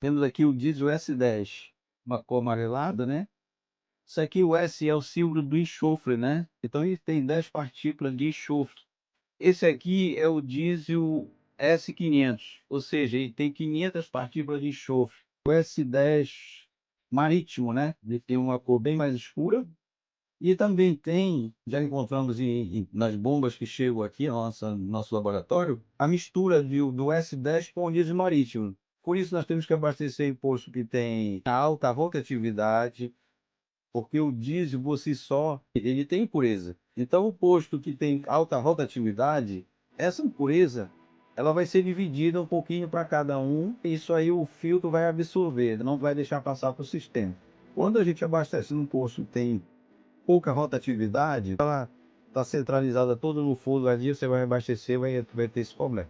Temos aqui o diesel S10, uma cor amarelada, né? Isso aqui, o S é o símbolo do enxofre, né? Então ele tem 10 partículas de enxofre. Esse aqui é o diesel S500, ou seja, ele tem 500 partículas de enxofre. O S10 marítimo, né? Ele tem uma cor bem mais escura. E também tem, já encontramos nas bombas que chegam aqui no nosso laboratório, a mistura do S10 com o diesel marítimo. Por isso nós temos que abastecer em posto que tem alta rotatividade, porque o diesel por si só, ele tem impureza. Então o posto que tem alta rotatividade, essa impureza, ela vai ser dividida um pouquinho para cada um, e isso aí o filtro vai absorver, não vai deixar passar para o sistema. Quando a gente abastece num posto que tem pouca rotatividade, ela está centralizada toda no fundo ali, você vai abastecer, vai ter esse problema.